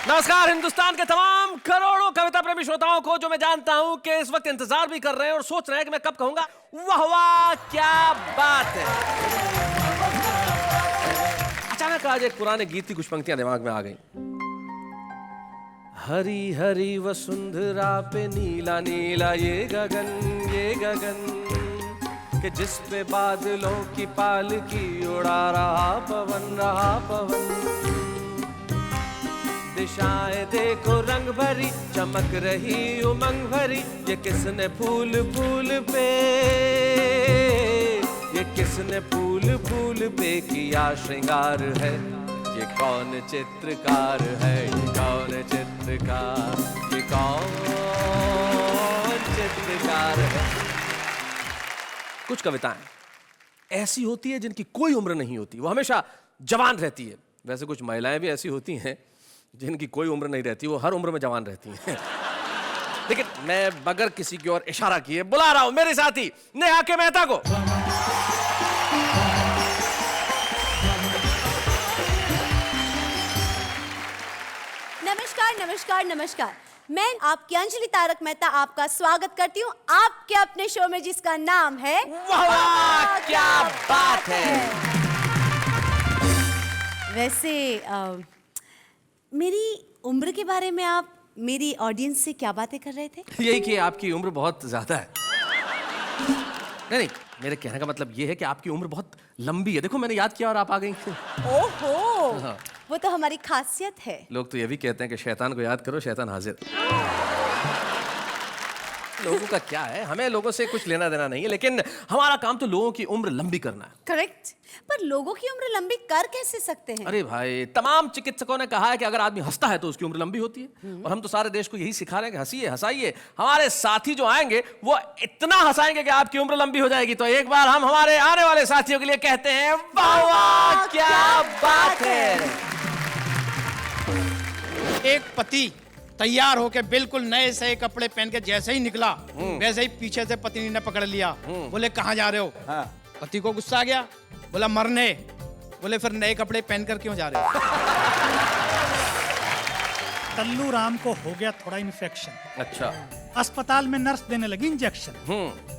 नमस्कार हिंदुस्तान के तमाम करोड़ों कविता प्रेमी श्रोताओं को, जो मैं जानता हूं कि इस वक्त इंतजार भी कर रहे हैं और सोच रहे हैं कि मैं कब कहूंगा वाह वाह क्या बात है। अचानक आज एक पुराने गीत की कुछ पंक्तियां दिमाग में आ गई। हरी हरी वसुंधरा पे नीला नीला ये गगन कि जिस पे बादलों की पालकी उड़ा रहा पवन। दिशाएं देखो रंग भरी, चमक रही उमंग भरी, ये किसने फूल पे, ये किसने फूल पे किया श्रृंगार है, ये कौन चित्रकार है, ये कौन चित्रकार, ये कौन चित्रकार है। कुछ कविताएं ऐसी होती है जिनकी कोई उम्र नहीं होती, वो हमेशा जवान रहती है। वैसे कुछ महिलाएं भी ऐसी होती हैं जिनकी कोई उम्र नहीं रहती, वो हर उम्र में जवान रहती हैं। लेकिन मैं बगैर किसी की ओर इशारा किए बुला रहा हूं मेरे साथी नेहा के मेहता को। नमस्कार नमस्कार नमस्कार, मैं आपकी अंजलि तारक मेहता आपका स्वागत करती हूँ आपके अपने शो में, जिसका नाम है वाह वाह क्या बात है। वैसे मेरी उम्र के बारे में आप मेरी ऑडियंस से क्या बातें कर रहे थे? यही कि आपकी उम्र बहुत ज्यादा है। नहीं, मेरे कहने का मतलब ये है कि आपकी उम्र बहुत लंबी है। देखो मैंने याद किया और आप आ गई। ओहो, हाँ। वो तो हमारी खासियत है। लोग तो ये भी कहते हैं कि शैतान को याद करो शैतान हाजिर। लोगों का क्या है, हमें लोगों से कुछ लेना देना नहीं है, लेकिन हमारा काम तो लोगों की उम्र लंबी करना है। करेक्ट, पर लोगों की उम्र लंबी कर कैसे सकते हैं? अरे भाई, तमाम चिकित्सकों ने कहा है कि अगर आदमी हंसता है तो उसकी उम्र लंबी होती है, और हम तो सारे देश को यही सिखा रहे हैं कि हंसिए हंसाइए। हमारे साथी जो आएंगे वो इतना हंसाएंगे कि आपकी उम्र लंबी हो जाएगी। तो एक बार हम हमारे आने वाले साथियों के लिए कहते हैं वाह वाह क्या बात है। एक पति तैयार होके बिल्कुल नए से कपड़े पहन के जैसे ही निकला, वैसे ही पीछे से पत्नी ने पकड़ लिया। बोले कहाँ जा रहे हो? पति को गुस्सा आ गया, बोला मरने। बोले फिर नए कपड़े पहनकर क्यों जा रहे हो? टल्लू राम को हो गया थोड़ा इन्फेक्शन। अच्छा। अस्पताल में नर्स देने लगी इंजेक्शन।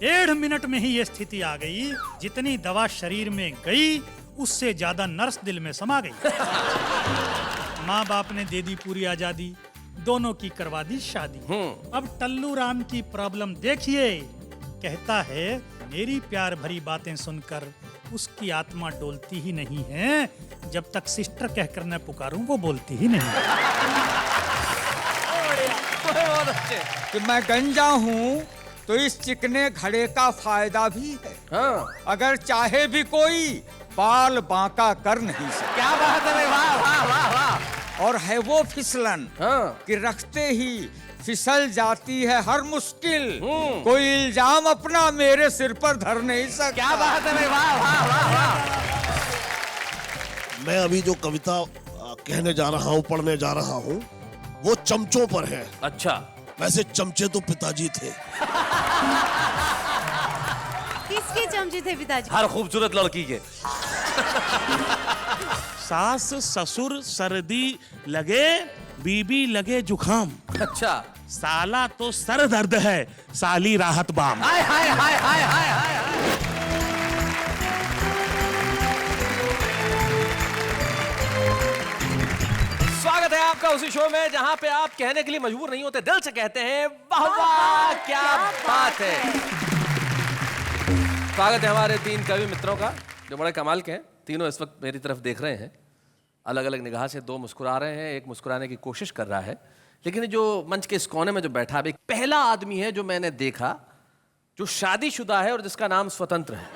1.5 मिनट में ही ये स्थिति आ गई, जितनी दवा शरीर में गई उससे ज्यादा नर्स दिल में समा गई। माँ बाप ने दे दी पूरी आजादी, दोनों की करवा दी शादी। अब टल्लू राम की प्रॉब्लम देखिए, कहता है मेरी प्यार भरी बातें सुनकर उसकी आत्मा डोलती ही नहीं है, जब तक सिस्टर कहकर न पुकारूं वो बोलती ही नहीं। बहुत अच्छे। कि मैं गंजा हूँ तो इस चिकने घड़े का फायदा भी है। हाँ। अगर चाहे भी कोई बाल बांका कर नहीं सकता। क्या बात है, वाह वाह वाह वाह। और है वो फिसलन कि रखते ही फिसल जाती है हर मुश्किल, कोई इल्जाम अपना मेरे सिर पर धर नहीं सकता। क्या बात है, वाह वाह वाह वाह। मैं अभी जो कविता कहने जा रहा हूँ, पढ़ने जा रहा हूँ, वो चमचों पर है। अच्छा। वैसे चमचे तो पिताजी थे। किसके चमचे थे पिताजी? हर खूबसूरत लड़की के। सास ससुर सर्दी लगे, बीबी लगे जुखाम। अच्छा। साला तो सर दर्द है, साली राहत बाम। हाय हाय हाय हाय हाय हाय। स्वागत है आपका उसी शो में जहां पे आप कहने के लिए मजबूर नहीं होते, दिल से कहते हैं वाह वाह क्या बात है। स्वागत है हमारे 3 कवि मित्रों का जो बड़े कमाल के हैं। तीनों इस वक्त मेरी तरफ देख रहे हैं, अलग अलग निगाह से। 2 मुस्कुरा रहे हैं, एक मुस्कुराने की कोशिश कर रहा है। लेकिन जो मंच के इस कोने में जो बैठा है, पहला आदमी है जो मैंने देखा जो शादीशुदा है और जिसका नाम स्वतंत्र है।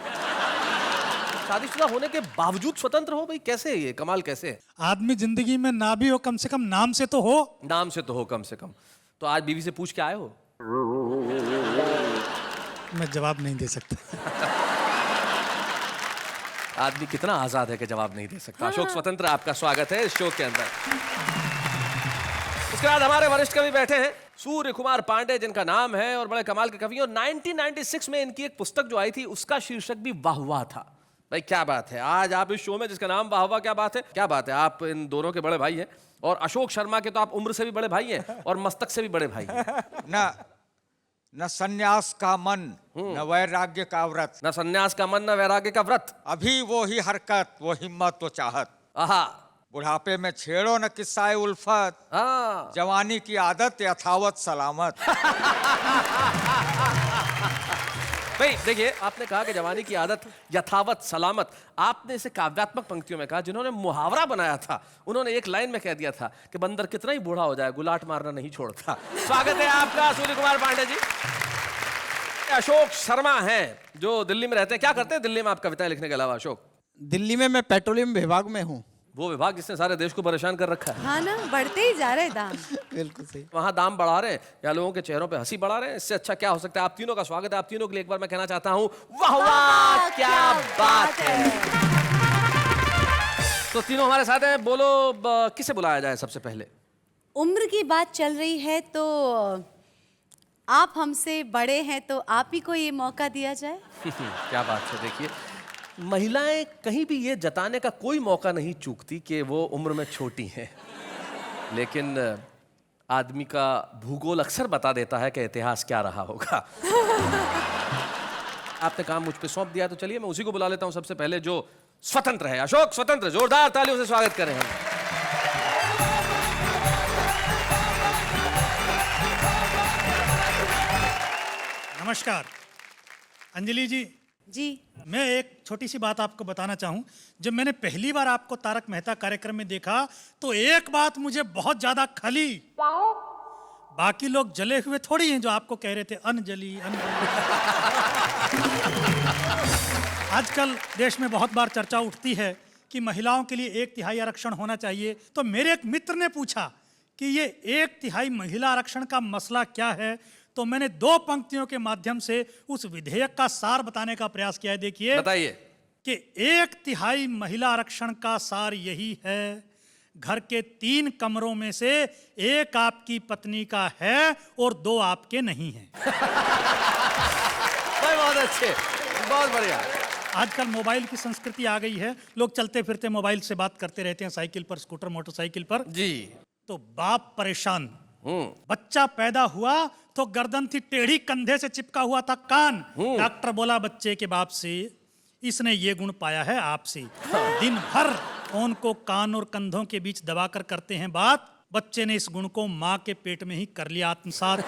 शादीशुदा होने के बावजूद स्वतंत्र हो, भाई कैसे है ये, कमाल कैसे है? आदमी जिंदगी में ना भी हो, कम से कम नाम से तो हो। नाम से तो हो कम से कम। तो आज बीवी से पूछ के आए हो? मैं जवाब नहीं दे सकता। आदमी कितना आजाद है कि जवाब नहीं दे सकता। अशोक स्वतंत्र, आपका स्वागत है इस शो के अंदर। इसके बाद हमारे वरिष्ठ कवि बैठे हैं, सूर्य कुमार पांडे जिनका नाम है और बड़े कमाल के कवि। और 1996 में इनकी एक पुस्तक जो आई थी उसका शीर्षक भी वाह वाह था। भाई क्या बात है, आज आप इस शो में जिसका नाम वाह वाह, क्या बात है, क्या बात है। आप इन दोनों के बड़े भाई हैं और अशोक शर्मा के तो आप उम्र से भी बड़े भाई हैं और मस्तक से भी बड़े भाई हैं। न संन्यास का मन, न वैराग्य का व्रत, न संन्यास का मन, न वैराग्य का व्रत। अभी वो ही हरकत, वो हिम्मत, वो चाहत। आहा, बुढ़ापे में छेड़ो न किस्सा उल्फत, हाँ। जवानी की आदत यथावत सलामत। भाई देखिए, आपने कहा कि जवानी की आदत यथावत सलामत। आपने इसे काव्यात्मक पंक्तियों में कहा। जिन्होंने मुहावरा बनाया था उन्होंने एक लाइन में कह दिया था कि बंदर कितना ही बूढ़ा हो जाए गुलाट मारना नहीं छोड़ता। स्वागत है आपका सूर्य कुमार पांडे जी। अशोक शर्मा हैं जो दिल्ली में रहते हैं। क्या करते हैं दिल्ली में आप कविताएं लिखने के अलावा अशोक? दिल्ली में मैं पेट्रोलियम विभाग में हूँ। वो विभाग जिसने सारे देश को परेशान कर रखा है। हाँ ना, बढ़ते ही जा रहे दाम। बिल्कुल सही। वहां दाम बढ़ा रहे हैं या लोगों के चेहरों पे हंसी बढ़ा रहे हैं? इससे अच्छा क्या हो सकता है। आप तीनों का स्वागत है। आप तीनों के लिए एक बार मैं कहना चाहता हूं, वाह वाह क्या बात है। तो तीनों हमारे साथ हैं। बोलो किसे बुलाया जाए सबसे पहले? उम्र की बात चल रही है तो आप हमसे बड़े हैं तो आप ही को ये मौका दिया जाए। क्या बात है। देखिए, महिलाएं कहीं भी ये जताने का कोई मौका नहीं चूकती कि वो उम्र में छोटी हैं, लेकिन आदमी का भूगोल अक्सर बता देता है कि इतिहास क्या रहा होगा। आपने काम मुझ पे सौंप दिया तो चलिए मैं उसी को बुला लेता हूं सबसे पहले जो स्वतंत्र है। अशोक स्वतंत्र, जोरदार तालियों से स्वागत करें हम। नमस्कार अंजलि जी। जी। मैं एक छोटी सी बात आपको बताना चाहूं। जब मैंने पहली बार आपको तारक मेहता कार्यक्रम में देखा तो एक बात मुझे बहुत ज्यादा खली। बाकी लोग जले हुए थोड़ी हैं जो आपको कह रहे थे अनजली अनजली। आजकल देश में बहुत बार चर्चा उठती है कि महिलाओं के लिए 1/3 आरक्षण होना चाहिए। तो मेरे एक मित्र ने पूछा कि ये 1/3 महिला आरक्षण का मसला क्या है। तो मैंने 2 पंक्तियों के माध्यम से उस विधेयक का सार बताने का प्रयास किया है। देखिए, बताइए कि 1/3 महिला आरक्षण का सार यही है, घर के 3 कमरों में से 1 आपकी पत्नी का है और 2 आपके नहीं हैं। बहुत अच्छे, बहुत बढ़िया। आजकल मोबाइल की संस्कृति आ गई है। लोग चलते फिरते मोबाइल से बात करते रहते हैं, साइकिल पर, स्कूटर, मोटरसाइकिल पर। जी। तो बाप परेशान। बच्चा पैदा हुआ तो गर्दन थी टेढ़ी, कंधे से चिपका हुआ था कान। डॉक्टर बोला बच्चे के बाप से, इसने ये गुण पाया है आपसे। दिन भर फोन को कान और कंधों के बीच दबाकर करते हैं बात। बच्चे ने इस गुण को माँ के पेट में ही कर लिया आत्मसात।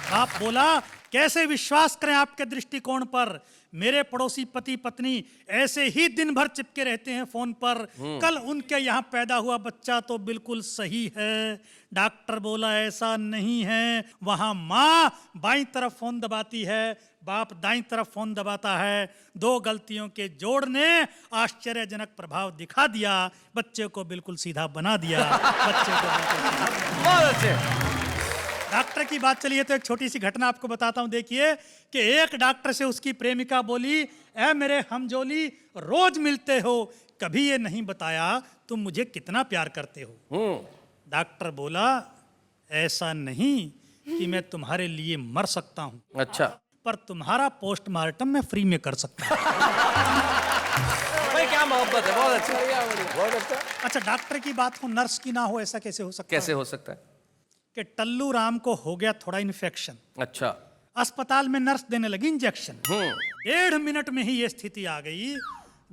बाप बोला कैसे विश्वास करें आपके दृष्टिकोण पर। मेरे पड़ोसी पति पत्नी ऐसे ही दिन भर चिपके रहते हैं फोन पर। कल उनके यहाँ पैदा हुआ बच्चा तो बिल्कुल सही है। डॉक्टर बोला ऐसा नहीं है, वहां माँ बाईं तरफ फोन दबाती है, बाप दाईं तरफ फोन दबाता है। 2 गलतियों के जोड़ ने आश्चर्यजनक प्रभाव दिखा दिया। बच्चे को बिल्कुल सीधा बना दिया। बच्चे को बिल्कुल सीधा। बहुत अच्छे। डॉक्टर की बात चली है तो एक छोटी सी घटना आपको बताता हूं। देखिए कि एक डॉक्टर से उसकी प्रेमिका बोली, ऐ मेरे हमजोली, रोज मिलते हो, कभी ये नहीं बताया तुम मुझे कितना प्यार करते हो। डॉक्टर बोला ऐसा नहीं कि मैं तुम्हारे लिए मर सकता हूं, अच्छा, पर तुम्हारा पोस्टमार्टम मैं फ्री में कर सकता हूं। भाई क्या मोहब्बत है। बहुत अच्छा, बहुत अच्छा। अच्छा, डॉक्टर की बात हो नर्स की ना हो, ऐसा कैसे हो सकता है? कैसे हो सकता है? कि टल्लू राम को हो गया थोड़ा इन्फेक्शन। अच्छा। अस्पताल में नर्स देने लगी इंजेक्शन। 1.5 मिनट में ही ये स्थिति आ गई।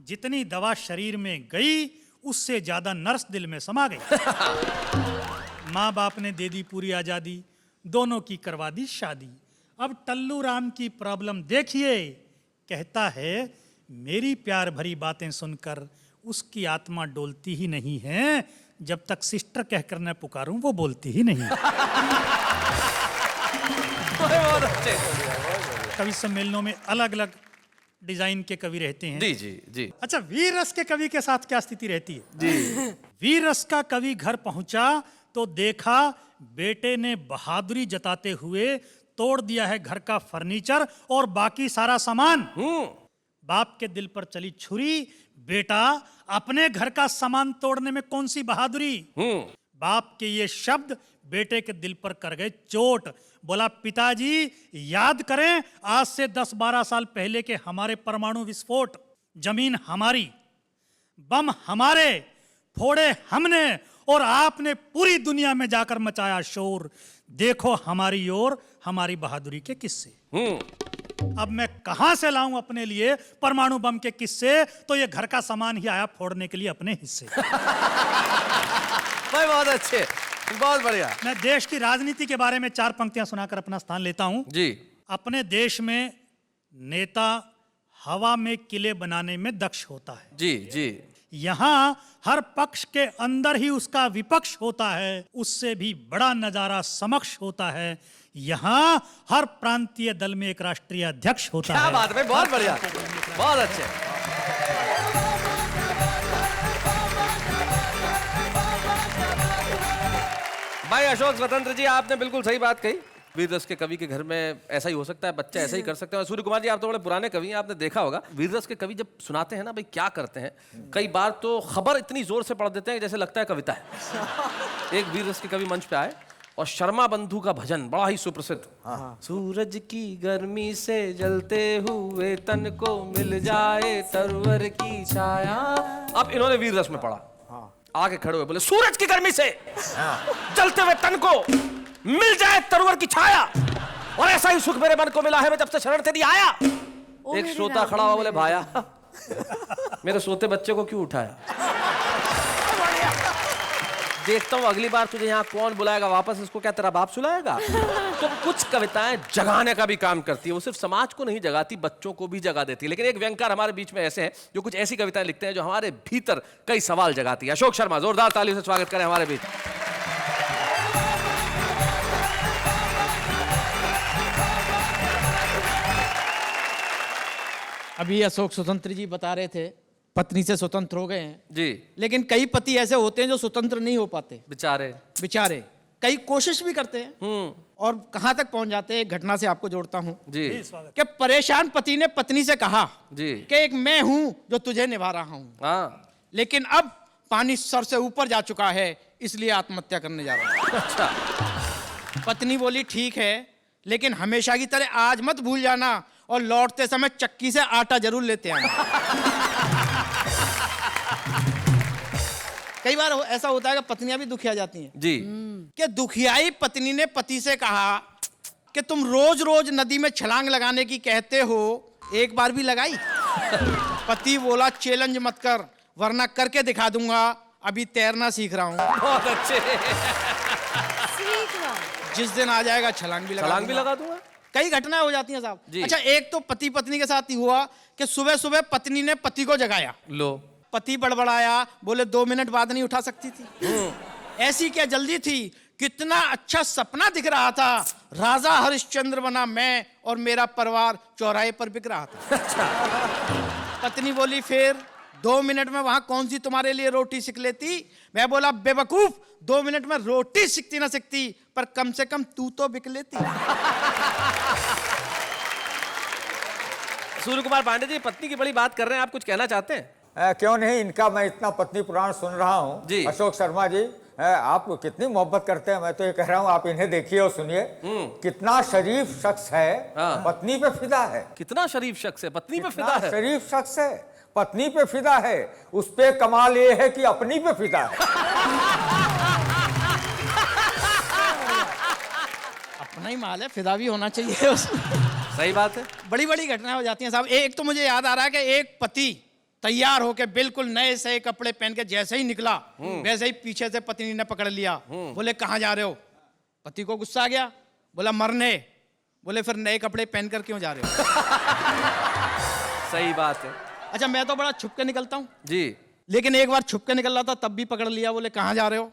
जितनी दवा शरीर में गई उससे ज्यादा नर्स दिल में समा गई। माँ बाप ने दे दी पूरी आजादी, दोनों की करवा दी शादी। अब टल्लू राम की प्रॉब्लम देखिए। कहता है मेरी प्यार भरी बातें सुनकर उसकी आत्मा डोलती ही नहीं है, जब तक सिस्टर कहकर न पुकारूं वो बोलती ही नहीं। बहुत अच्छे। कवि सम्मेलनों में अलग अलग डिजाइन के कवि रहते हैं। जी जी जी। अच्छा, वीर रस के कवि के साथ क्या स्थिति रहती है? जी। वीर रस का कवि घर पहुंचा तो देखा बेटे ने बहादुरी जताते हुए तोड़ दिया है घर का फर्नीचर और बाकी सारा सामान। बाप के दिल पर चली छुरी। बेटा, अपने घर का सामान तोड़ने में कौन सी बहादुरी? बाप के ये शब्द बेटे के दिल पर कर गए चोट। बोला पिताजी याद करें आज से 10-12 साल पहले के हमारे परमाणु विस्फोट। जमीन हमारी, बम हमारे, फोड़े हमने और आपने पूरी दुनिया में जाकर मचाया शोर। देखो हमारी ओर हमारी बहादुरी के किस्से। अब मैं कहां से लाऊं अपने लिए परमाणु बम के किस्से? तो ये घर का सामान ही आया फोड़ने के लिए अपने हिस्से। भाई बहुत अच्छे, बहुत बढ़िया मैं देश की राजनीति के बारे में 4 पंक्तियां सुनाकर अपना स्थान लेता हूं। जी। अपने देश में नेता हवा में किले बनाने में दक्ष होता है। जी जी। यहां हर पक्ष के अंदर ही उसका विपक्ष होता है, उससे भी बड़ा नजारा समक्ष होता है। यहां हर प्रांतीय दल में एक राष्ट्रीय अध्यक्ष होता क्या है। बात है भाई, बहुत बढ़िया, बहुत अच्छे। भाई अशोक स्वतंत्र जी, आपने बिल्कुल सही बात कही। वीररस के कवि के घर में ऐसा ही हो सकता है, बच्चा ऐसा ही कर सकते हैं। और सूर्य कुमार जी, आप तो बड़े पुराने कवि हैं, आपने देखा होगा वीररस के कवि जब सुनाते हैं ना भाई क्या करते हैं, कई बार तो खबर इतनी जोर से पढ़ देते हैं जैसे लगता है कविता है। एक वीररस के कवि मंच पे आए और शर्मा बंधु का भजन बड़ा ही सुप्रसिद्ध, सूरज की गर्मी से जलते हुए तन को मिल जाए तरवर की छाया। अब इन्होंने वीररस में पढ़ा, आके खड़े हुए बोले सूरज की गर्मी से जलते हुए तन को मिल जाए तरवर की छाया, और ऐसा ही सुख मेरे मन को मिला है मैं जब से शरण तेरी आया। एक श्रोता खड़ा हुआ बोले भाया मेरे सोते बच्चे को क्यों उठाया? देखता हूँ अगली बार तुझे यहाँ कौन बुलाएगा वापस, इसको क्या तेरा बाप सुलाएगा? तो कुछ कविताएं जगाने का भी काम करती है, वो सिर्फ समाज को नहीं जगाती, बच्चों को भी जगा देती है। लेकिन एक व्यंगकार हमारे बीच में ऐसे हैं जो कुछ ऐसी कविताएं लिखते हैं जो हमारे भीतर कई सवाल जगाती है। अशोक शर्मा, जोरदार तालियों से स्वागत करें हमारे बीच। अभी अशोक स्वतंत्र जी बता रहे थे पत्नी से स्वतंत्र हो गए हैं जी। लेकिन कई पति ऐसे होते हैं जो स्वतंत्र नहीं हो पाते बेचारे। बेचारे। कई कोशिश भी करते हैं और कहां तक पहुंच जाते हैं। एक घटना से आपको जोड़ता हूं जी कि परेशान पति ने पत्नी से कहा जी कि एक मैं हूं जो तुझे निभा रहा हूं, हाँ लेकिन अब पानी सर से ऊपर जा चुका है इसलिए आत्महत्या करने जा रहा हूं। अच्छा। पत्नी बोली ठीक है, लेकिन हमेशा की तरह आज मत भूल जाना और लौटते समय चक्की से आटा जरूर लेते आना। कई बार ऐसा होता है कि पत्नियां भी दुखिया जाती हैं जी। कि दुखियाई पत्नी ने पति से कहा कि तुम रोज रोज नदी में छलांग लगाने की कहते हो, एक बार भी लगाई? पति बोला चैलेंज मत कर वरना करके दिखा दूंगा, अभी तैरना सीख रहा हूं। बहुत अच्छे। जिस दिन आ जाएगा छलांग भी लगा दूंगा। कई घटनाएं हो जाती हैं साहब। जी। अच्छा, एक तो पति पत्नी के साथ ही हुआ कि सुबह सुबह पत्नी ने पति को जगाया, लो। पति बड़बड़ाया, बोले 2 मिनट बाद नहीं उठा सकती थी? ऐसी क्या जल्दी थी? कितना अच्छा सपना दिख रहा था, राजा हरिश्चंद्र बना मैं और मेरा परिवार चौराहे पर बिक रहा था। पत्नी बोली फिर 2 मिनट में वहां कौन सी तुम्हारे लिए रोटी सीख लेती? मैं बोला बेवकूफ, 2 मिनट में रोटी सीखती ना सीखती, पर कम से कम तू तो बिक लेती। सूर्य कुमार पांडे जी, पत्नी की बड़ी बात कर रहे हैं, आप कुछ कहना चाहते हैं? क्यों नहीं, इनका मैं इतना पत्नी पुराण सुन रहा हूँ। जी। अशोक शर्मा जी, आप कितनी मोहब्बत करते हैं। मैं तो ये कह रहा हूँ आप इन्हें देखिए और सुनिए, कितना शरीफ शख्स है, हाँ। पत्नी पे फिदा है। कितना शरीफ शख्स है, पत्नी पे कितना फिदा है। शरीफ शख्स है, पत्नी पे फिदा है। उस पे कमाल ये है कि अपनी पे फिदा है। अपना ही माल है, फिदा भी होना चाहिए उसमें। सही बात है। बड़ी बड़ी घटनाएं हो जाती हैं साहब। एक तो मुझे याद आ रहा है कि एक पति तैयार होके बिल्कुल नए से कपड़े पहन के जैसे ही निकला वैसे ही पीछे से पत्नी ने पकड़ लिया। बोले कहां जा रहे हो? पति को गुस्सा आ गया, बोला मरने। बोले फिर नए कपड़े पहन कर क्यों जा रहे हो? सही बात है। अच्छा, मैं तो बड़ा छुप के निकलता हूं जी। लेकिन एक बार छुप के निकल रहा था तब भी पकड़ लिया। बोले कहां जा रहे हो?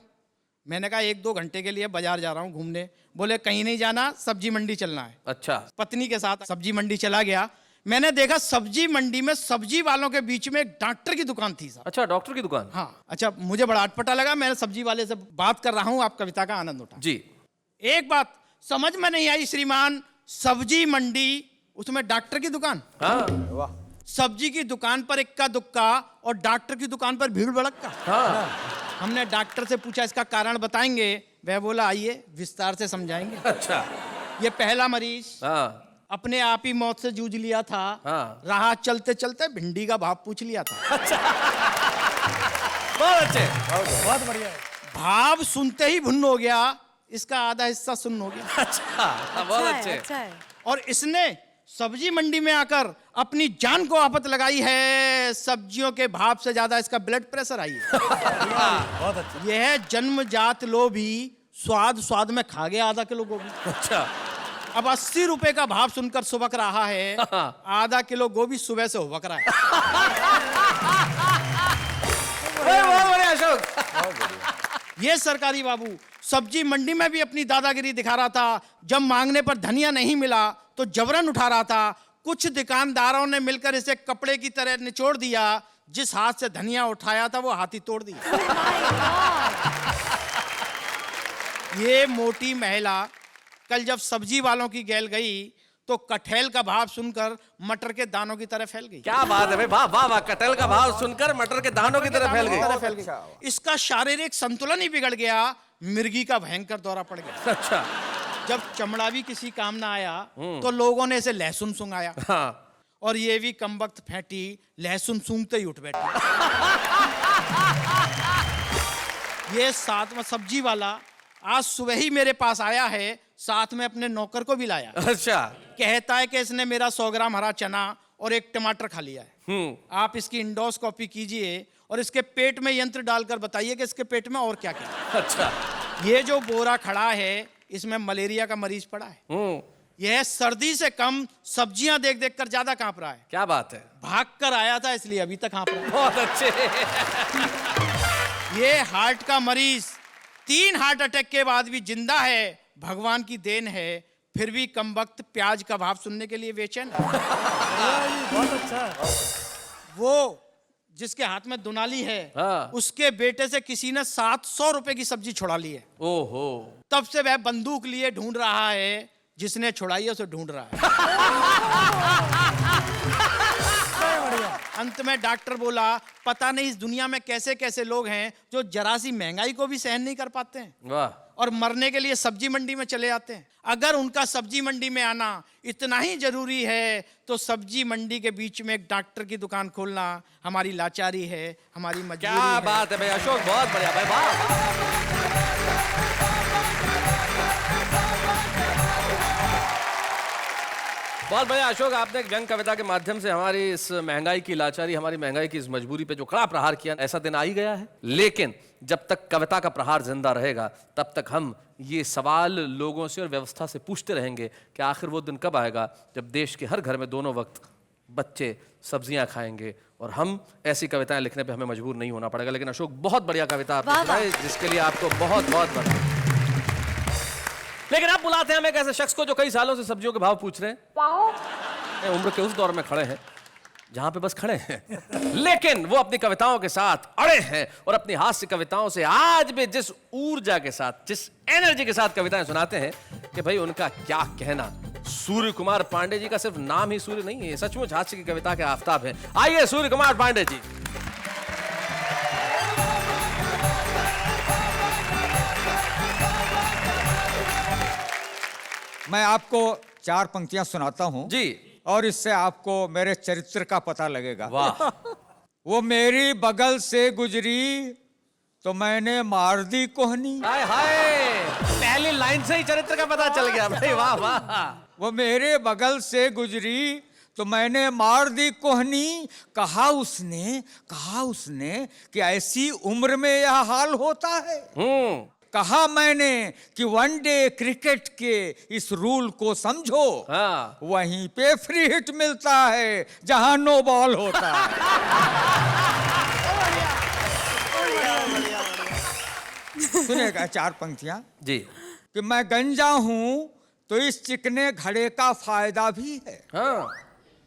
मैंने कहा 1-2 घंटे के लिए बाजार जा रहा हूं घूमने। बोले कहीं नहीं जाना, सब्जी मंडी चलना है। अच्छा। पत्नी के साथ सब्जी मंडी चला गया। मैंने देखा सब्जी मंडी में सब्जी वालों के बीच में एक डॉक्टर की दुकान थी साहब। अच्छा, डॉक्टर की दुकान। हाँ। अच्छा, मुझे बड़ा अटपटा लगा। मैं सब्जी वाले से बात कर रहा हूं, आप कविता का आनंद उठा। जी। एक बात समझ में नहीं आई श्रीमान, सब्जी मंडी उसमें डॉक्टर की दुकान। हाँ। वाह। सब्जी की दुकान पर इक्का दुक्का और डॉक्टर की दुकान पर भीड़ भड़क्का। हाँ। हमने डॉक्टर से पूछा इसका कारण बताएंगे, वह बोला आइए विस्तार से समझाएंगे। अच्छा। ये पहला मरीज हाँ अपने आप ही मौत से जूझ लिया था। हाँ। राह चलते चलते भिंडी का भाव पूछ लिया था। बहुत अच्छे। बहुत बढ़िया है। भाव सुनते ही भुन्न हो गया, इसका आधा हिस्सा सुन्न हो गया। अच्छा बहुत अच्छा है, अच्छे। अच्छा है। और इसने सब्जी मंडी में आकर अपनी जान को आफत लगाई है। सब्जियों के भाव से ज्यादा इसका ब्लड प्रेशर आई है। बहुत अच्छा। यह जन्मजात लोभी, स्वाद स्वाद में खा गया आधा किलो गोभी। अच्छा। अब 80 रुपए का भाव सुनकर सुबक रहा है। आधा किलो गोभी सुबह से हुबक रहा है। बहुत बढ़िया अशोक। ये सरकारी बाबू सब्जी मंडी में भी अपनी दादागिरी दिखा रहा था। जब मांगने पर धनिया नहीं मिला तो जबरन उठा रहा था। कुछ दुकानदारों ने मिलकर इसे कपड़े की तरह निचोड़ दिया। जिस हाथ से धनिया उठाया था वो हाथ ही तोड़ दिया। ये मोटी महिला कल जब सब्जी वालों की गैल गई तो कटहल का भाव सुनकर मटर के दानों की तरह फैल गई। क्या बात है भाई, वाह वाह वाह। कटहल का भाव सुनकर मटर के दानों की तरह फैल गई। इसका शारीरिक संतुलन ही बिगड़ गया। मिर्गी का भयंकर दौरा पड़ गया। अच्छा। जब चमड़ा भी किसी काम ना आया तो लोगों ने इसे लहसुन सूंघाया। हाँ। और ये भी कमबख्त फैटी लहसुन सूंघते ही उठ बैठी। ये साथ में सब्जी वाला आज सुबह ही मेरे पास आया है, साथ में अपने नौकर को भी लाया। अच्छा। कहता है कि इसने मेरा 100 ग्राम हरा चना और एक टमाटर खा लिया है। आप इसकी इंडोस्कोपी कीजिए और इसके पेट में यंत्र डालकर बताइए कि इसके पेट में और क्या क्या है। अच्छा। ये जो बोरा खड़ा है इसमें मलेरिया का मरीज पड़ा है। यह सर्दी से कम सब्जियां देख देख कर ज्यादा कांप रहा है। क्या बात है। भाग कर आया था इसलिए अभी तक कांप रहा है। बहुत अच्छे। ये हार्ट का मरीज 3 हार्ट अटैक के बाद भी जिंदा है। भगवान की देन है, फिर भी कमबख्त प्याज का भाव सुनने के लिए बेचैन है। बहुत अच्छा। वो जिसके हाथ में दुनाली है, हाँ। उसके बेटे से किसी ने 700 रुपए की सब्जी छुड़ा ली है। ओहो। तब से वह बंदूक लिए ढूंढ रहा है, जिसने छुड़ाई है उसे ढूंढ रहा है। अंत में डॉक्टर बोला पता नहीं इस दुनिया में कैसे कैसे लोग हैं जो जरा सी महंगाई को भी सहन नहीं कर पाते हैं वाह। और मरने के लिए सब्जी मंडी में चले आते हैं। अगर उनका सब्जी मंडी में आना इतना ही जरूरी है तो सब्जी मंडी के बीच में एक डॉक्टर की दुकान खोलना हमारी लाचारी है, हमारी मजबूरी क्या है। बात है भाई अशोक, बहुत बढ़िया भाई, वाह। बहुत बढ़िया अशोक, आपने एक व्यंग कविता के माध्यम से हमारी इस महंगाई की लाचारी, हमारी महंगाई की इस मजबूरी पे जो कड़ा प्रहार किया। ऐसा दिन आ ही गया है, लेकिन जब तक कविता का प्रहार जिंदा रहेगा तब तक हम ये सवाल लोगों से और व्यवस्था से पूछते रहेंगे कि आखिर वो दिन कब आएगा जब देश के हर घर में दोनों वक्त बच्चे सब्जियां खाएंगे और हम ऐसी कविताएं लिखने पे हमें मजबूर नहीं होना पड़ेगा। लेकिन अशोक बहुत बढ़िया कविता आपने सुनाई, जिसके लिए आपको बहुत बहुत बधाई। लेकिन आप बुलाते हैं हम एक ऐसे शख्स को जो कई सालों से सब्जियों के भाव पूछ रहे हैं, उम्र के उस दौर में खड़े हैं जहां पे बस खड़े हैं, लेकिन वो अपनी कविताओं के साथ अड़े हैं और अपनी हास्य कविताओं से आज भी जिस ऊर्जा के साथ, जिस एनर्जी के साथ कविताएं सुनाते हैं कि भाई उनका क्या कहना। सूर्य कुमार पांडे जी का सिर्फ नाम ही सूर्य नहीं है, सचमुच हास्य की कविता के आफताब है। आइए सूर्य कुमार पांडे जी। मैं आपको 4 पंक्तियां सुनाता हूं जी। और इससे आपको मेरे चरित्र का पता लगेगा। वाह। वो मेरी बगल से गुजरी तो मैंने मार दी कोहनी। हाय हाय, पहली लाइन से ही चरित्र का पता चल गया भाई, वाह वाह। वो मेरे बगल से गुजरी तो मैंने मार दी कोहनी। कहा उसने कि ऐसी उम्र में यह हाल होता है। कहा मैंने कि वनडे क्रिकेट के इस रूल को समझो। हाँ। वहीं पे फ्री हिट मिलता है जहां नो बॉल होता है। सुनेगा 4 पंक्तियां जी। कि मैं गंजा हूं तो इस चिकने घड़े का फायदा भी है। हाँ।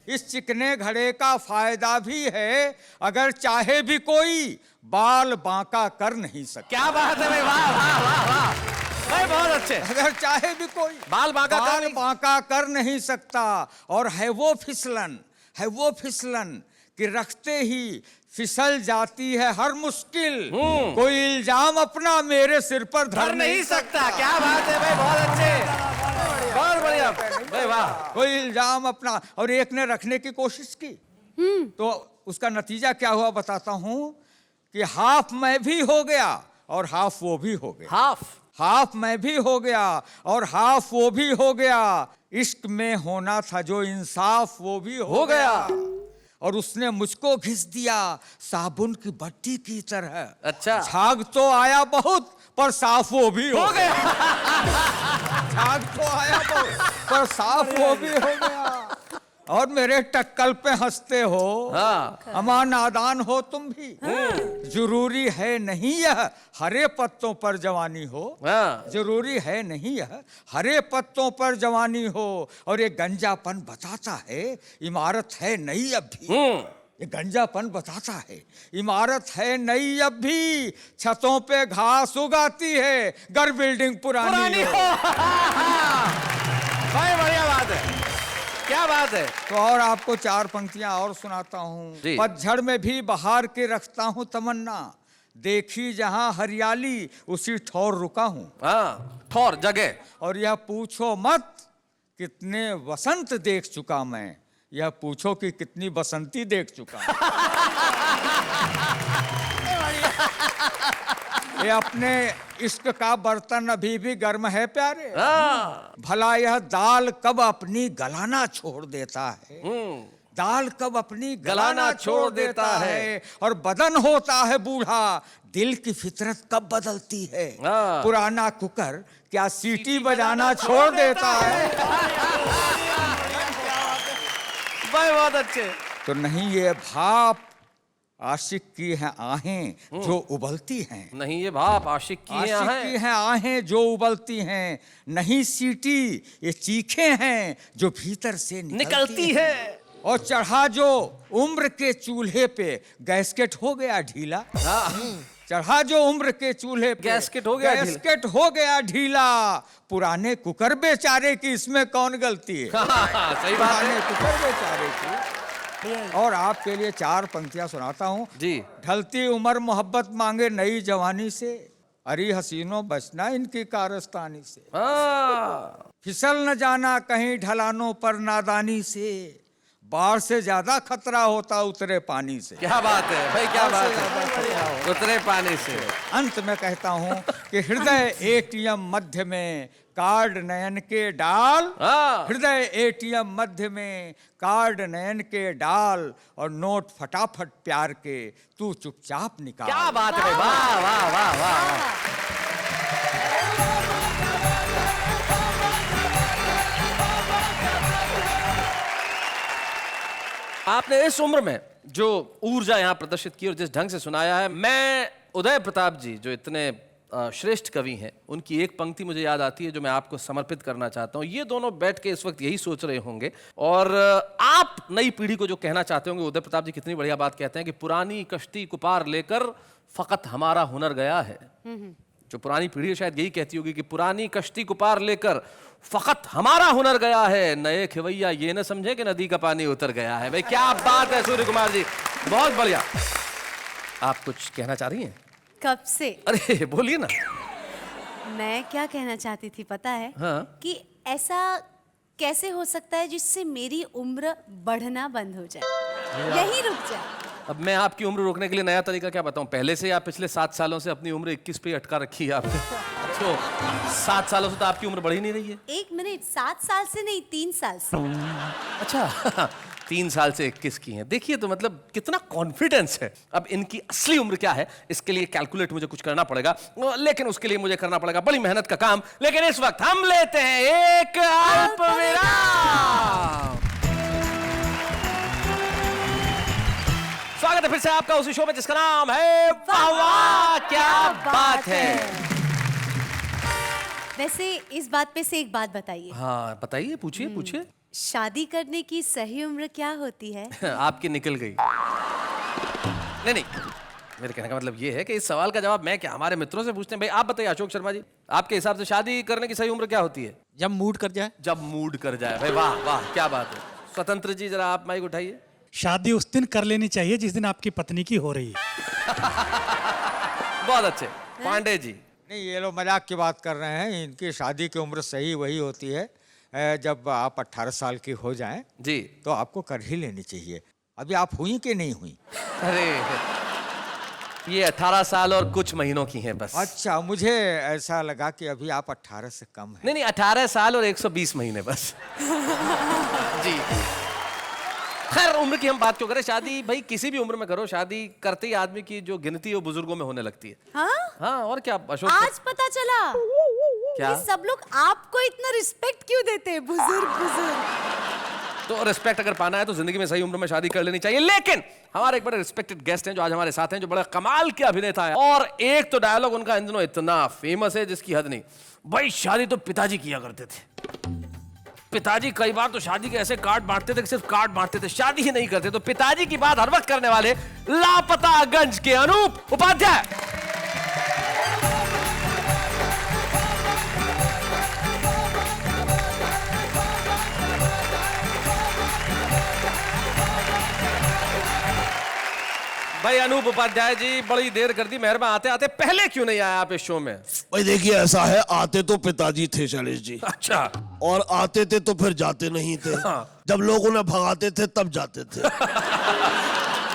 इस चिकने घड़े का फायदा भी है, अगर चाहे भी कोई बाल बांका कर नहीं सकता। क्या बात है भाई, वाह वाह वाह वाह भाई, बहुत अच्छे। अगर चाहे भी कोई बाल बांका कर नहीं सकता। और है वो फिसलन कि रखते ही फिसल जाती है हर मुश्किल। कोई इल्जाम अपना मेरे सिर पर धर नहीं सकता। क्या बात है भाई, बहुत अच्छे, बहुत बढ़िया भाई, वाह। कोई इल्जाम अपना, और एक ने रखने की कोशिश की तो उसका नतीजा क्या हुआ बताता हूं कि हाफ मैं भी हो गया और हाफ वो भी हो गया। हाफ मैं भी हो गया और हाफ वो भी हो गया। इश्क में होना था जो इंसाफ वो भी हो गया। और उसने मुझको घिस दिया साबुन की बट्टी की तरह। अच्छा। झाग तो आया बहुत पर साफ वो भी हो गया। झाग तो आया बहुत पर साफ वो भी हो गया। और मेरे टक्कल पे हंसते हो। हाँ। अमा नादान हो तुम भी। जरूरी है नहीं यह हरे पत्तों पर जवानी हो। हाँ। जरूरी है नहीं यह हरे पत्तों पर जवानी हो। और ये गंजापन बताता है इमारत है नई अब भी। ये गंजापन बताता है इमारत है नई अब भी। छतों पे घास उगाती है घर बिल्डिंग पुरानी हो। भाई बढ़िया बात है, क्या बात है। तो और आपको 4 पंक्तियां और सुनाता जी। हूँ। पतझड़ में भी बहार के रखता हूँ तमन्ना। देखी जहां हरियाली उसी ठौर रुका हूँ। हाँ, ठौर जगह। और यह पूछो मत कितने वसंत देख चुका मैं। यह पूछो कि कितनी बसंती देख चुका। ये अपने इश्क का बर्तन अभी भी गर्म है प्यारे। भला यह दाल कब अपनी गलाना छोड़ देता है। दाल कब अपनी गलाना छोड़ देता है। और बदन होता है बूढ़ा दिल की फितरत कब बदलती है। पुराना कुकर क्या सीटी बजाना छोड़ देता है। भाई बहुत अच्छे। तो नहीं ये भाप आशिक की हैं आहें जो उबलती हैं। नहीं ये भाप आशिक की आशिक है की हैं आहें जो उबलती हैं। नहीं सीटी ये चीखे हैं जो भीतर से निकलती है। और चढ़ा जो उम्र के चूल्हे पे गैस्केट हो गया ढीला। चढ़ा जो उम्र के चूल्हे पे गैस्केट हो गया ढीला। गैस्केट हो गया ढीला। पुराने कुकर बेचारे की इसमें कौन गलती है। सही बात पुराने है कुकर बेचारे की। और आपके लिए 4 पंक्तियां सुनाता हूँ जी। ढलती उम्र मोहब्बत मांगे नई जवानी से। अरे हसीनों बचना इनकी कारस्तानी से। फिसल न जाना कहीं ढलानों पर नादानी से। बाढ़ से ज्यादा खतरा होता उतरे पानी से। क्या बात है भाई, क्या बात है, उतरे पानी से। अंत में कहता हूँ कि हृदय एटीएम मध्य में कार्ड नयन के डाल। हृदय एटीएम मध्य में कार्ड नयन के डाल। और नोट फटाफट प्यार के तू चुपचाप निकाल। क्या बात है, वाह वाह वाह वाह। आपने इस उम्र में जो ऊर्जा यहाँ प्रदर्शित की और जिस ढंग से सुनाया है, मैं उदय प्रताप जी जो इतने श्रेष्ठ कवि हैं, उनकी एक पंक्ति मुझे याद आती है जो मैं आपको समर्पित करना चाहता हूँ। ये दोनों बैठ के इस वक्त यही सोच रहे होंगे और आप नई पीढ़ी को जो कहना चाहते होंगे, उदय प्रताप जी कितनी बढ़िया बात कहते हैं कि पुरानी कश्ती को पार लेकर फकत हमारा हुनर गया है। जो पुरानी पीढ़ी शायद यही कहती होगी कि पुरानी कश्ती को पार लेकर फकत हमारा हुनर गया है। नए खिवैया ये न समझे कि नदी का पानी उतर गया है। भाई क्या बात है सूर्य कुमार जी, बहुत बढ़िया। आप कुछ कहना चाह रही हैं? कब से? अरे बोलिए ना। मैं क्या कहना चाहती थी पता है? हाँ। कि ऐसा कैसे हो सकता है जिससे मेरी उम्र बढ़ना बंद हो जाए, यही रुक जाए। अब मैं आपकी उम्र रोकने के लिए नया तरीका क्या बताऊं? पहले से या पिछले 7 सालों से अपनी उम्र 21 पे अटका रखी है आपने। तो 7 सालों से तो आपकी उम्र बढ़ी नहीं रही है। 1 मिनट, 7 साल से नहीं, 3 साल से। अच्छा 3 साल से 21 की हैं। देखिए तो मतलब कितना कॉन्फिडेंस है। अब इनकी असली उम्र क्या है इसके लिए कैलकुलेट मुझे कुछ करना पड़ेगा, लेकिन उसके लिए मुझे करना पड़ेगा बड़ी मेहनत का काम। लेकिन इस वक्त हम लेते हैं एक अल्प विराम। स्वागत है फिर से आपका उसी शो में जिसका नाम है वाह वाह क्या बात है। वैसे इस बात पे से एक बात बताइए। हाँ बताइए, पूछिए पूछिए। शादी करने की सही उम्र क्या होती है? आपकी निकल गई। नहीं मेरे कहने का मतलब ये है कि इस सवाल का जवाब मैं क्या हमारे मित्रों से पूछते हैं। भाई आप बताइए अशोक शर्मा जी, आपके हिसाब से शादी करने की सही उम्र क्या होती है? जब मूड कर जाए। जब मूड कर जाए। भाई वाह वाह क्या बात है। स्वतंत्र जी जरा आप माइक उठाइए। शादी उस दिन कर लेनी चाहिए जिस दिन आपकी पत्नी की हो रही है। बहुत अच्छे। पांडे जी। नहीं, ये लोग मजाक की बात कर रहे हैं। इनकी शादी की उम्र सही वही होती है जब आप 18 साल की हो जाएं जी। तो आपको कर ही लेनी चाहिए। अभी आप हुई कि नहीं हुई? अरे ये 18 साल और कुछ महीनों की हैं बस। अच्छा, मुझे ऐसा लगा कि अभी आप 18 से कम हैं। नहीं नहीं, 18 साल और 120 महीने बस। जी। खैर उम्र की हम बात क्यों करें, शादी भाई किसी भी उम्र में करो, शादी करते ही आदमी की जो गिनती है वो बुजुर्गों में होने लगती है। हाँ? हाँ और क्या अशोक। आज पता चला क्या? कि सब लोग आपको इतना रिस्पेक्ट क्यों देते हैं, बुजुर्ग बुजुर्ग। तो रिस्पेक्ट अगर पाना है तो जिंदगी में सही उम्र में शादी कर लेनी चाहिए। लेकिन हमारे एक बड़े रिस्पेक्टेड गेस्ट हैं जो आज हमारे साथ हैं, जो बड़े कमाल के अभिनेता है। और एक तो डायलॉग उनका इन दिनों इतना फेमस है जिसकी हद नहीं। भाई शादी तो पिताजी किया करते थे। पिताजी कई बार तो शादी के ऐसे कार्ड बांटते थे कि सिर्फ कार्ड बांटते थे, शादी ही नहीं करते। तो पिताजी की बात हर वक्त करने वाले लापतागंज के अनूप उपाध्याय। भाई अनूप उपाध्याय जी, बड़ी देर कर दी, मेहरबान। आते आते पहले क्यों नहीं आया आप इस शो में? भाई देखिए, ऐसा है, आते तो पिताजी थे शैलेश जी, अच्छा। और आते थे तो फिर जाते नहीं थे। हाँ। जब लोग उन्हें भगाते थे तब जाते थे।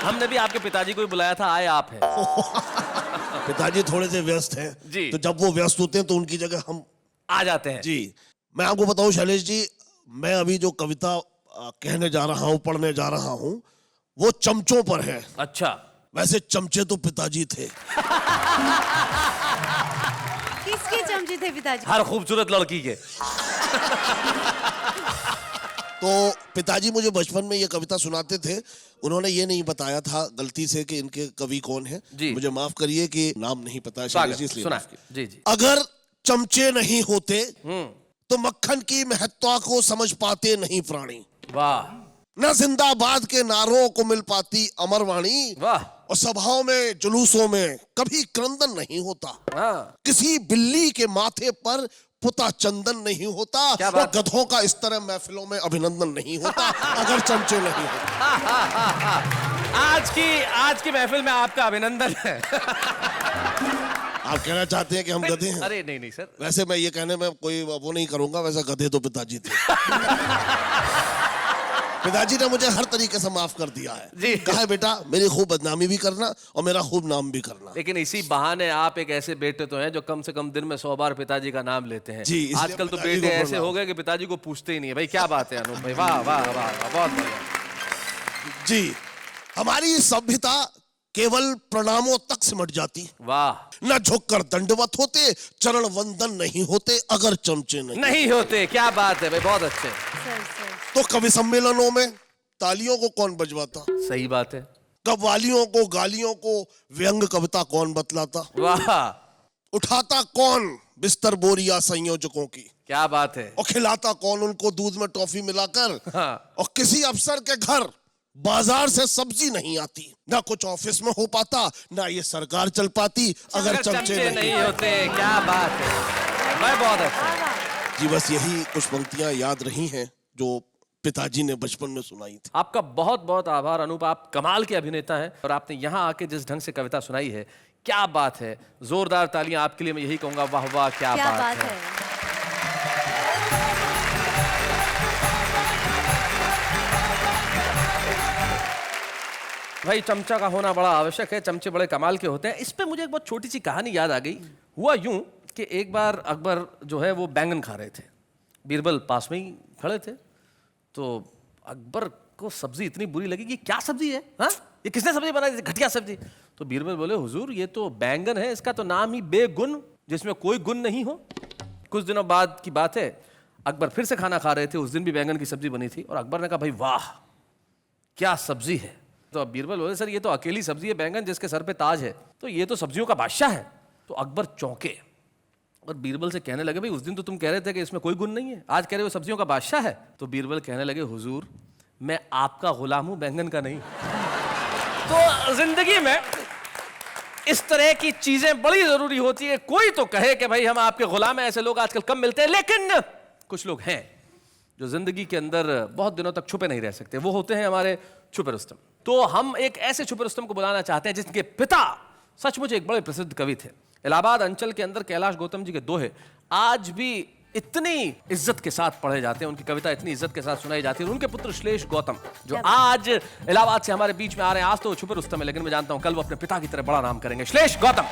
हमने भी आपके पिताजी को ही बुलाया था, आए आप हैं। पिताजी थोड़े से व्यस्त हैं जी। तो जब वो व्यस्त होते हैं तो उनकी जगह हम आ जाते हैं। जी। मैं आपको बताऊं शैलेश जी, मैं अभी जो कविता कहने जा रहा हूं, पढ़ने जा रहा हूं, वो चमचों पर है। अच्छा। वैसे चमचे तो पिताजी थे। किसके चमचे थे पिताजी? हर खूबसूरत लड़की के। तो पिताजी मुझे बचपन में ये कविता सुनाते थे। उन्होंने ये नहीं बताया था गलती से कि इनके कवि कौन है। जी। मुझे माफ करिए कि नाम नहीं पता है शैलेश जी, इसलिए सुना। माफ कीजिए। जी जी। अगर चमचे नहीं होते तो मक्खन की महत्ता को समझ पाते नहीं प्राणी। वाह न जिंदाबाद के नारों को मिल पाती अमर वाणी। वाह। और सभाओं में जुलूसों में कभी क्रंदन नहीं होता। हाँ। किसी बिल्ली के माथे पर पुता चंदन नहीं होता। क्या और बात? गधों का इस तरह महफिलों में अभिनंदन नहीं होता अगर चमचे नहीं होते। आज की महफिल में आपका अभिनंदन है। आप कहना चाहते हैं कि हम गधे हैं? अरे नहीं नहीं सर। वैसे मैं ये कहने में कोई वो नहीं करूंगा, वैसे गधे तो पिताजी थे। पिताजी ने मुझे हर तरीके से माफ कर दिया है। जी। कहा है बेटा मेरी खूब बदनामी भी करना और मेरा खूब नाम भी करना। लेकिन इसी बहाने आप एक ऐसे बेटे तो हैं जो कम से कम दिन में 100 बार पिताजी का नाम लेते हैं। जी, इसलिए आजकल तो पिताजी बेटे को ऐसे प्रणाम। हो गए कि पिताजी को पूछते ही नहीं है। भाई क्या बात है अनूप भाई, वाह वाह वाह वाह, बहुत बढ़िया। जी। हमारी सभ्यता केवल प्रणामों तक सिमट जाती। वाह। न झुककर दंडवत होते, चरण वंदन नहीं होते अगर चमचे नहीं होते। क्या बात है भाई, बहुत अच्छे। Sir sir. तो कवि सम्मेलनों में तालियों को कौन बजवाता? सही बात है। कव्वालियों को, गालियों को व्यंग कविता कौन बतलाता? वाह। उठाता कौन बिस्तर बोरिया संयोजकों की? क्या बात है। और खिलाता कौन उनको दूध में टॉफी मिलाकर? हाँ। और किसी अफसर के घर बाजार से सब्जी नहीं आती, ना कुछ ऑफिस में हो पाता, ना ये सरकार चल पाती अगर चमचे नहीं होते। क्या बात है भाई, बहुत अच्छा। जी। बस यही कुछ पंक्तियां याद रही हैं जो पिताजी ने बचपन में सुनाई थी। आपका बहुत बहुत आभार अनूप, आप कमाल के अभिनेता हैं और आपने यहाँ आके जिस ढंग से कविता सुनाई है, क्या बात है। जोरदार तालियां आपके लिए, मैं यही कहूंगा, वाह वाह क्या बात है। भाई चमचा का होना बड़ा आवश्यक है, चमचे बड़े कमाल के होते हैं। इस पे मुझे एक बहुत छोटी सी कहानी याद आ गई। हुआ यूं कि एक बार अकबर जो है वो बैंगन खा रहे थे, बीरबल पास में ही खड़े थे। तो अकबर को सब्जी इतनी बुरी लगी कि क्या सब्जी है, हाँ ये किसने सब्जी बनाई, घटिया सब्जी। तो बीरबल बोले हुजूर ये तो बैंगन है, इसका तो नाम ही बेगुन, जिसमें कोई गुण नहीं हो। कुछ दिनों बाद की बात है, अकबर फिर से खाना खा रहे थे, उस दिन भी बैंगन की सब्जी बनी थी। और अकबर ने कहा भाई वाह क्या सब्जी है। तो अब बीरबल बोले सर ये तो अकेली सब्जी है बैंगन जिसके सर पे ताज है, तो ये तो सब्जियों का बादशाह है। तो अकबर चौंके और बीरबल से कहने लगे भाई उस दिन तो तुम कह रहे थे कि इसमें कोई गुण नहीं है, आज कह रहे हो सब्जियों का बादशाह है। तो बीरबल कहने लगे हुजूर मैं आपका गुलाम हूं, बैंगन का नहीं। तो जिंदगी में इस तरह की चीजें बड़ी जरूरी होती है। कोई तो कहे कि भाई हम आपके गुलाम हैं, ऐसे लोग आजकल कम मिलते हैं, लेकिन कुछ लोग हैं जो जिंदगी के अंदर बहुत दिनों तक छुपे नहीं रह सकते। वो होते हैं हमारे छुपे रुस्तम। तो हम एक ऐसे छुपे रुस्तम को बुलाना चाहते हैं जिनके पिता सचमुच एक बड़े प्रसिद्ध कवि थे, इलाहाबाद अंचल के अंदर कैलाश गौतम जी के दोहे आज भी इतनी इज्जत के साथ पढ़े जाते हैं, उनकी कविता इतनी इज्जत के साथ सुनाई जाती है। उनके पुत्र श्लेष गौतम जो आज इलाहाबाद से हमारे बीच में आ रहे हैं, आज तो वो छुपे रुस्तम है, लेकिन मैं जानता हूं कल वो अपने पिता की तरह बड़ा नाम करेंगे। श्लेष गौतम।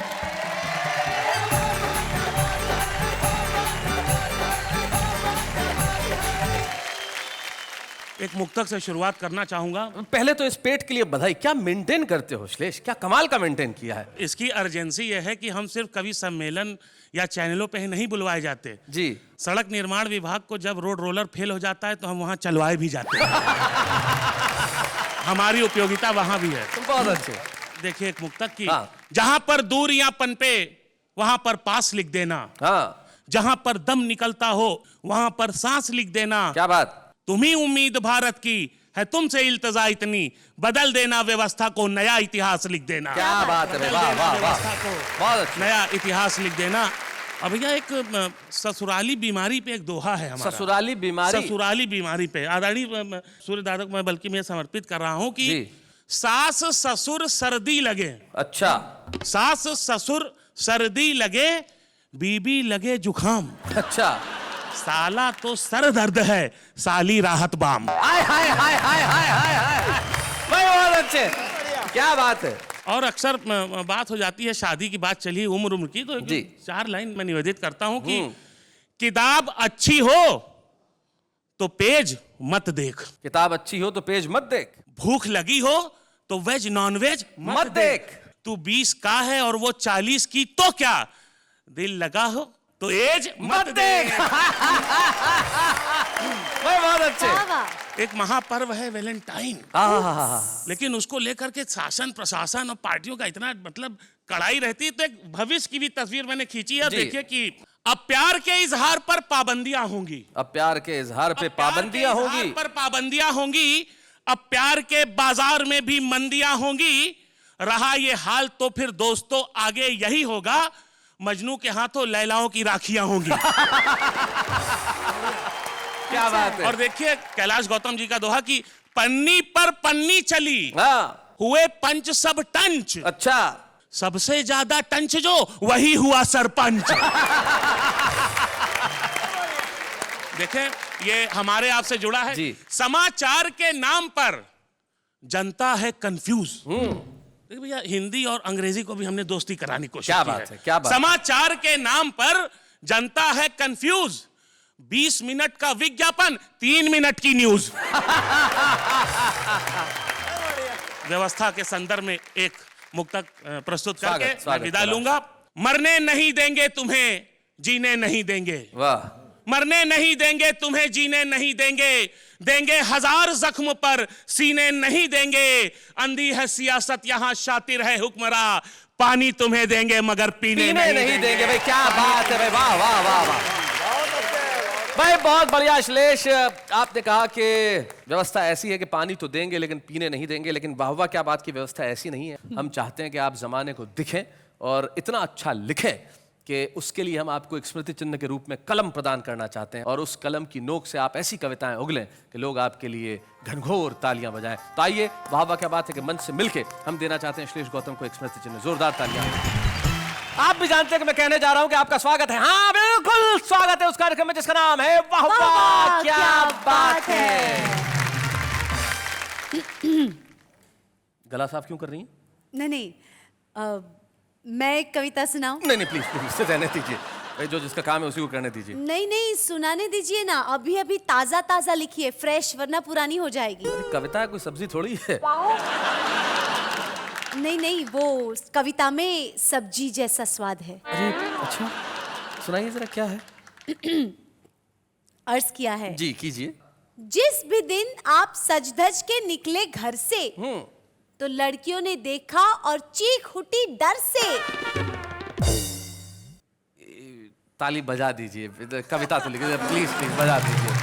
एक मुक्तक से शुरुआत करना चाहूंगा। पहले तो इस पेट के लिए बधाई, क्या मेंटेन करते हो श्लेष, क्या कमाल का मेंटेन किया है। इसकी अर्जेंसी यह है कि हम सिर्फ कवि सम्मेलन या चैनलों पे ही नहीं बुलवाए जाते जी। सड़क निर्माण विभाग को जब रोड रोलर फेल हो जाता है तो हम वहां चलवाए भी जाते हैं। हमारी उपयोगिता वहां भी है। बहुत अच्छे। देखिए एक मुक्तक की, हाँ। जहां पर दूरियां पनपे वहां पर पास लिख देना, हाँ, जहां पर दम निकलता हो वहां पर सांस लिख देना, क्या बात। तुम्ही उम्मीद भारत की है, तुमसे इल्तजा इतनी, बदल देना व्यवस्था को, नया इतिहास लिख देना। क्या बात है, बदल वाह देना वाह वाह, व्यवस्था को, बहुत अच्छा। नया इतिहास लिख देना। अब भैया एक ससुराली बीमारी पे एक दोहा है हमारा। ससुराली बीमारी। ससुराली बीमारी पे आदरणीय सूर्यदादा को मैं बल्कि मैं समर्पित कर रहा हूं कि जी। सास ससुर सर्दी लगे, अच्छा। सास ससुर सर्दी लगे, बीबी लगे जुखाम, अच्छा। साला तो सर दर्द है, साली राहत बाम। हाय हाय हाय हाय हाय हाय हाय, भाई बहुत अच्छे, क्या बात है। और अक्सर बात हो जाती है, शादी की बात चली उम्र उम्र की, तो जी। 4 लाइन मैं निवेदित करता हूं कि किताब अच्छी हो तो पेज मत देख, किताब अच्छी हो तो पेज मत देख, भूख लगी हो तो वेज नॉन वेज मत देख, तू 20 का है और वो 40 की तो क्या, दिल लगा हो तो एज मत देख। भाई बहुत अच्छे। वाह वाह। एक महापर्व है वैलेंटाइन, लेकिन उसको लेकर के शासन प्रशासन और पार्टियों का इतना मतलब कड़ाई रहती है। तो एक भविष्य की भी तस्वीर मैंने खींची है। जी। देखिए कि अब प्यार के इजहार पर पाबंदियां होंगी, अब प्यार के इजहार पे पाबंदियां होंगी, पर पाबंदियां होंगी, अब प्यार के बाजार में भी मंदियां होंगी। रहा ये हाल तो फिर दोस्तों आगे यही होगा, मजनू के हाथों लैलाओं की राखियां होंगी। क्या बात है। और देखिए कैलाश गौतम जी का दोहा कि पन्नी पर पन्नी चली, हाँ, हुए पंच सब टंच, अच्छा। सबसे ज्यादा टंच जो वही हुआ सरपंच। देखें ये हमारे आपसे जुड़ा है जी। समाचार के नाम पर जनता है कंफ्यूज। देखिए भैया हिंदी और अंग्रेजी को भी हमने दोस्ती कराने की कोशिश क्या की बात है, क्या बात है। समाचार के नाम पर जनता है कंफ्यूज, 20 मिनट का विज्ञापन 3 मिनट की न्यूज। व्यवस्था के संदर्भ में एक मुक्तक प्रस्तुत करके मैं स्वागत, विदा स्वागत। लूंगा। मरने नहीं देंगे तुम्हें, जीने नहीं देंगे, वाह। मरने नहीं देंगे तुम्हें, जीने नहीं देंगे, देंगे 1000 जख्म पर सीने नहीं देंगे। अंधी है सियासत यहाँ शातिर है हुक्मरा, पानी तुम्हें देंगे मगर पीने नहीं देंगे। भाई क्या बात है भाई, वाह वाह वाह वाह भाई, बहुत बढ़िया। श्लेष आपने कहा कि व्यवस्था ऐसी है कि पानी तो देंगे लेकिन पीने नहीं देंगे, लेकिन वाह वाह क्या बात की व्यवस्था ऐसी नहीं है। हम चाहते हैं कि आप जमाने को दिखें और इतना अच्छा लिखें कि उसके लिए हम आपको एक स्मृति चिन्ह के रूप में कलम प्रदान करना चाहते हैं, और उस कलम की नोक से आप ऐसी कविताएं उगलें कि लोग आपके लिए घनघोर तालियां बजाएं। तो आइए, वाह वाह क्या बात है कि मंच से मिलके हम देना चाहते हैं श्लेष गौतम को एक स्मृति चिन्ह। जोरदार तालियां। आप भी जानते हैं कि मैं कहने जा रहा हूं कि आपका स्वागत है। हाँ बिल्कुल स्वागत है उस कार्यक्रम में जिसका नाम है वाह वाह क्या बात है। गला साफ क्यों कर रही हैं? नहीं नहीं, मैं एक कविता सुनाऊं? नहीं नहीं प्लीज प्लीज रहने दीजिए भाई, जो जिसका काम है उसी को करने दीजिए। नहीं नहीं, सुनाने दीजिए ना, अभी अभी ताजा ताजा लिखिए, फ्रेश, वरना पुरानी हो जाएगी। कविता कोई सब्जी थोड़ी है। नहीं नहीं, वो कविता में सब्जी जैसा स्वाद है। अरे अच्छा, सुनाइए जरा क्या है। अर्ज किया है जी कीजिए। जिस भी दिन आप सज धज के निकले घर से, तो लड़कियों ने देखा और चीख उठी डर से। ताली बजा दीजिए, कविता तो लिखिए प्लीज प्लीज बजा दीजिए।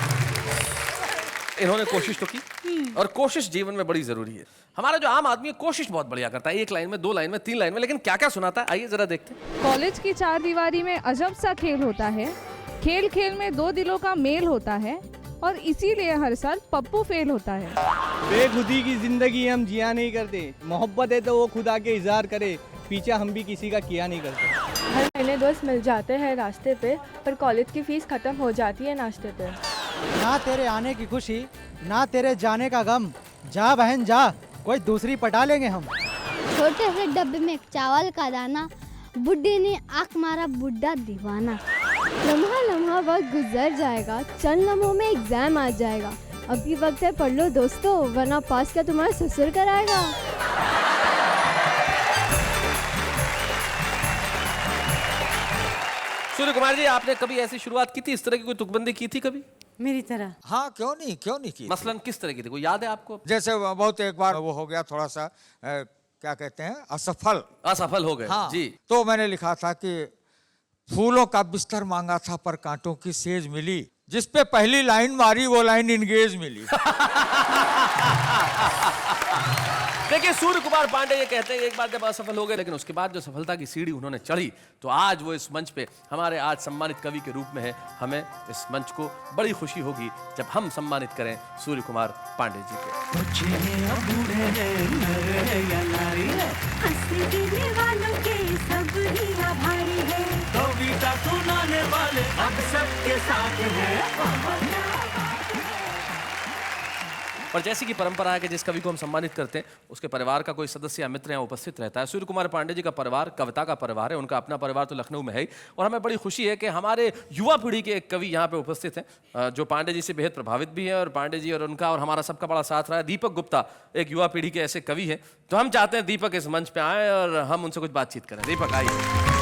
इन्होंने कोशिश तो की, और कोशिश जीवन में बड़ी जरूरी है। हमारा जो आम आदमी है कोशिश बहुत बढ़िया करता है, 1 लाइन में, 2 लाइन में, 3 लाइन में, लेकिन क्या क्या सुनाता है आइए जरा देखते हैं। कॉलेज की 4 दीवारी में अजब सा खेल होता है, खेल खेल में 2 दिलों का मेल होता है, और इसीलिए हर साल पप्पू फेल होता है। बेखुदी की जिंदगी हम जिया नहीं करते, मोहब्बत है तो वो खुदा के इजहार करे, पीछा हम भी किसी का किया नहीं करते। हर महीने दोस्त मिल जाते हैं रास्ते पे, पर कॉलेज की फीस खत्म हो जाती है नाश्ते पे। ना तेरे आने की खुशी, ना तेरे जाने का गम। जा बहन जा, कोई दूसरी पटा लेंगे हम। छोटे से डब्बे में चावल का दाना, बुड्ढे ने आँख मारा बुड्ढा दीवाना। लम्हा लम्हा वक्त गुजर जाएगा, चंद लम्हों में एग्जाम आ जाएगा। अभी वक्त है पढ़ लो दोस्तों, वरना पास क्या तुम्हारा ससुर कराएगा। सूर्य कुमार जी, आपने कभी ऐसी शुरुआत की थी, इस तरह की कोई तुकबंदी की थी कभी? मेरी तरह? हाँ, क्यों नहीं की। मसलन किस तरह की थी, कोई याद है आपको? जैसे बहुत एक बार वो हो गया थोड़ा सा क्या कहते हैं, असफल हो गए। हाँ, जी। तो मैंने लिखा था कि फूलों का बिस्तर मांगा था पर कांटों की सेज मिली, जिस पे पहली लाइन मारी वो लाइन इंगेज मिली। देखिए, सूर्य कुमार पांडे ये कहते हैं एक बार जब असफल हो गए, लेकिन उसके बाद जो सफलता की सीढ़ी उन्होंने चढ़ी, तो आज वो इस मंच पे हमारे आज सम्मानित कवि के रूप में है। हमें इस मंच को बड़ी खुशी होगी जब हम सम्मानित करें सूर्य कुमार पांडे जी को। कविता सुनाने वाले अब सबके साथ हैं। और जैसी की परंपरा है कि जिस कवि को हम सम्मानित करते हैं उसके परिवार का कोई सदस्य या मित्र यहाँ उपस्थित रहता है। सूर्य कुमार पांडे जी का परिवार कविता का परिवार है, उनका अपना परिवार तो लखनऊ में है ही। और हमें बड़ी खुशी है कि हमारे युवा पीढ़ी के एक कवि यहाँ पे उपस्थित हैं जो पांडे जी से बेहद प्रभावित भी हैं, और पांडे जी और उनका और हमारा सबका बड़ा साथ रहा है। दीपक गुप्ता एक युवा पीढ़ी के ऐसे कवि हैं, तो हम चाहते हैं दीपक इस मंच पर आए और हम उनसे कुछ बातचीत करें। दीपक आइए।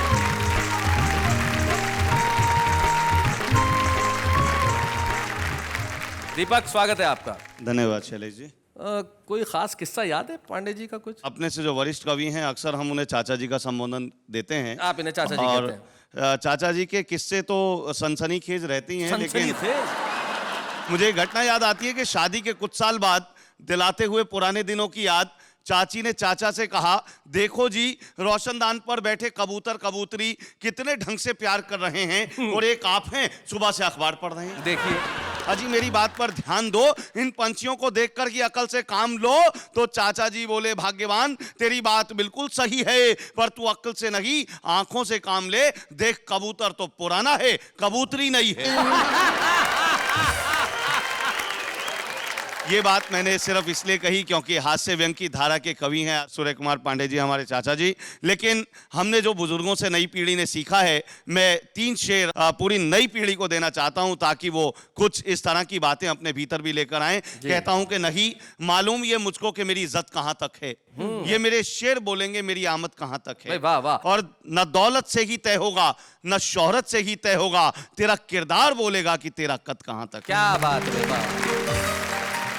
दीपक, स्वागत है आपका। धन्यवाद शैलेश जी। कोई खास किस्सा याद है पांडे जी का कुछ? अपने से जो वरिष्ठ कवि हैं अक्सर हम उन्हें चाचा जी का संबोधन देते हैं। आप इन्हें चाचा जी और कहते हैं। चाचा जी के किस्से तो सनसनीखेज रहती हैं, लेकिन सनसनीखेज? मुझे एक घटना याद आती है कि शादी के कुछ साल बाद दिलाते हुए पुराने दिनों की याद, चाची ने चाचा से कहा, देखो जी रोशनदान पर बैठे कबूतर कबूतरी कितने ढंग से प्यार कर रहे हैं, और एक आप हैं सुबह से अखबार पढ़ रहे हैं। देखिए अजी, मेरी बात पर ध्यान दो, इन पंछियों को देखकर की अकल से काम लो। तो चाचा जी बोले, भाग्यवान, तेरी बात बिल्कुल सही है, पर तू अकल से नहीं आंखों से काम ले। देख, कबूतर तो पुराना है, कबूतरी नहीं है। ये बात मैंने सिर्फ इसलिए कही क्योंकि हास्य व्यंग की धारा के कवि हैं सूर्य कुमार पांडे जी, हमारे चाचा जी। लेकिन हमने जो बुजुर्गों से नई पीढ़ी ने सीखा है, मैं 3 शेर पूरी नई पीढ़ी को देना चाहता हूं ताकि वो कुछ इस तरह की बातें अपने भीतर भी लेकर आए। कहता हूं कि नहीं मालूम ये मुझको कि मेरी इज्जत कहां तक है, ये मेरे शेर बोलेंगे मेरी आमद कहां तक है। वाह वाह। और न दौलत से ही तय होगा, न शोहरत से ही तय होगा, तेरा किरदार बोलेगा कि तेरा कद कहां तक है। क्या बात है।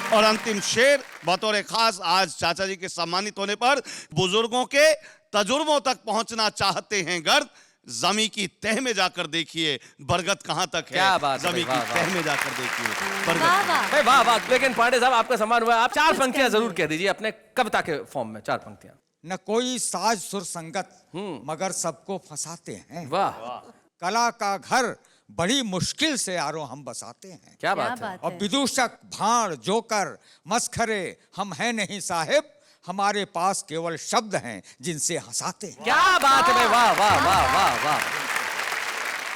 और अंतिम शेर बतौर खास आज चाचा जी के सम्मानित होने पर, बुजुर्गों के तजुर्बों तक पहुंचना चाहते हैं गर्द, जमी की तह में जाकर देखिए बरगद कहां तक है। क्या बात है। जमी की तह में जाकर देखिए बरगद। वाह वाह। लेकिन पांडे साहब, आपका सम्मान हुआ, आप 4 पंक्तियां जरूर कह दीजिए अपने कविता के फॉर्म में। 4 पंक्तियां। न कोई साज सुर संगत मगर सबको फंसाते हैं। वाह। कला का घर बड़ी मुश्किल से यारो हम बसाते हैं। क्या बात है। और विदूषक भाड़ जोकर मस्खरे हम हैं नहीं साहिब, हमारे पास केवल शब्द हैं जिनसे हंसाते हैं। क्या बात है। वाह वाह वाह वाह वाह।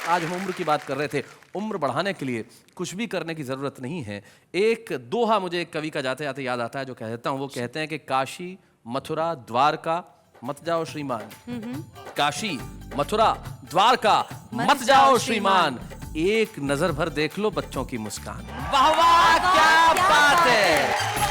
आज हम उम्र की बात कर रहे थे। उम्र बढ़ाने के लिए कुछ भी करने की जरूरत नहीं है। एक दोहा मुझे एक कवि का जाते जाते याद आता है जो कहता हूं, वो कहते हैं कि काशी मथुरा द्वारका मत जाओ श्रीमान। काशी मथुरा द्वारका मत जाओ श्रीमान, एक नजर भर देख लो बच्चों की मुस्कान। वाह वाह, क्या बात है।